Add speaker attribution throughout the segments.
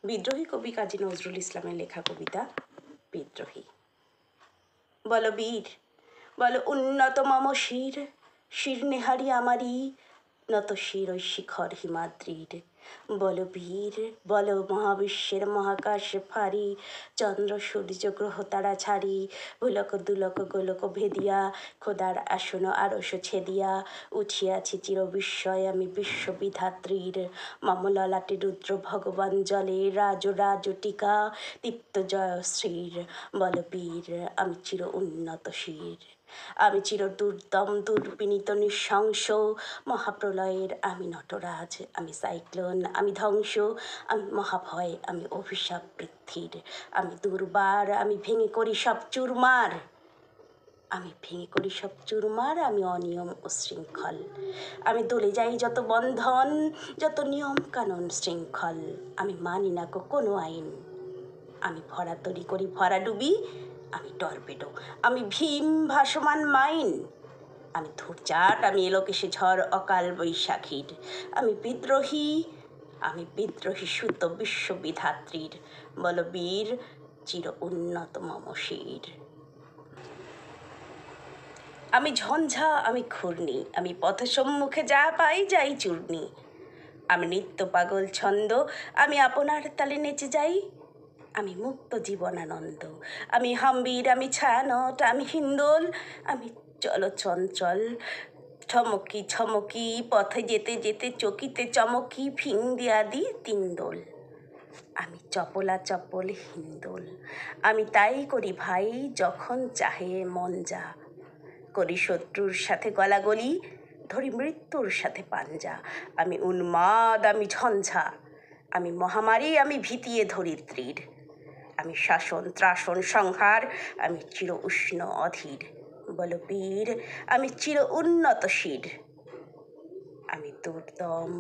Speaker 1: বিদ্রোহী কবি কাজী নজরুল ইসলামের লেখা কবিতা বিদ্রোহী। বলো বীর, বলো উন্নত মম শির, শির নেহারি আমারই নত শির ওই শিখর হিমাদ্রির। বলো বীর, বলো মহাবিশ্বের মহাকাশ ফারি, চন্দ্র সূর্য গ্রহ তারা ছাড়ি, ভুলক দুলক গোলক ভেদিয়া, খোদার আসন আরশ ছেদিয়া, উঠিয়াছি চির বিস্ময় আমি বিশ্ববিধাত্রীর। মম ললাটে রুদ্র ভগবান জলে রাজ রাজ টিকা, দীপ্ত জয়শ্রীর। বল বীর, আমি চির উন্নত শির, আমি চির দুর্দম দুর্বিনীত নৃশংস, মহাপ্রলয়ের আমি নটরাজ, আমি সাইক্লোন, আমি ধ্বংস, আমি মহাভয়, আমি অভিশাপ বৃদ্ধির, আমি দুর্বার, আমি ভেঙে করি সব চুরমার, আমি ভেঙে করি সব চুরমার, আমি অনিয়ম ও শৃঙ্খল, আমি দলে যাই যত বন্ধন, যত নিয়ম কানুন শৃঙ্খল, আমি মানি না কোনো আইন, আমি ভরা তরি করি ভরা ডুবি, আমি টর্পেডো, আমি ভীম ভাসমান মাইন, আমি ধূর্জাট, আমি এলোকেশে ঝড় অকাল বৈশাখীর, আমি বিদ্রোহী, আমি বিদ্রোহী সুত বিশ্ববিধাত্রীর। বল বীর, চির উন্নত মম শির। আমি ঝঞ্ঝা, আমি ঘূর্ণি, আমি পথ সম্মুখে যা পাই যাই চূর্ণি, আমি নিত্য পাগল ছন্দ, আমি আপনার তালে নেচে যাই, আমি মুক্ত জীবনানন্দ, আমি হাম্বির, আমি ছায়ানট, আমি হিন্দোল, আমি চলচঞ্চল, ছমকি ছমকি পথে যেতে যেতে চকিতে চমকি, ফিং দিয়া দি তিনদোল, আমি চপলা চপল হিন্দোল, আমি তাই করি ভাই যখন চাহে মন যা, করি শত্রুর সাথে গলাগলি, ধরি মৃত্যুর সাথে পাঞ্জা, আমি উন্মাদ, আমি ঝঞ্ঝা, আমি মহামারী, আমি ভীতিয়ে ধরিত্রীর, আমি শাসন ত্রাসন সংহার, আমি চির উষ্ণ অধীর। বল বীর, আমি চির উন্নত শির, আমি দুর্দম,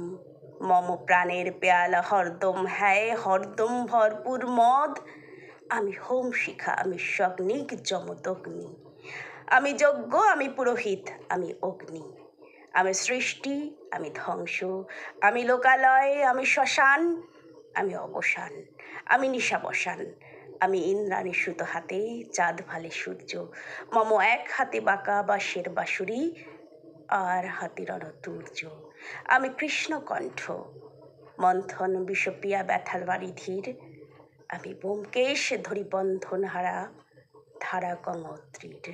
Speaker 1: মম প্রাণের পেয়ালা হরদম হ্যায় হরদম ভরপুর মদ, আমি হোম শিখা, আমি সগ্নিক যমদগ্নি, আমি যজ্ঞ, আমি পুরোহিত, আমি অগ্নি, আমি সৃষ্টি, আমি ধ্বংস, আমি লোকালয়, আমি শ্মশান, আমি অবসান, আমি নিশাবসান, আমি ইন্দ্রাণী সুত হাতে চাঁদ ভালে সূর্য, মম এক হাতে বাঁকা বাঁশের বাঁশুরি, আর হাতে রণতুর্য, আমি কৃষ্ণকণ্ঠ, মন্থন বিষপ্রিয়া ব্যথার বাড়ি ধীর, আমি ব্যোমকেশ ধরি বন্ধন হারা ধারা গঙ্গোত্রীর।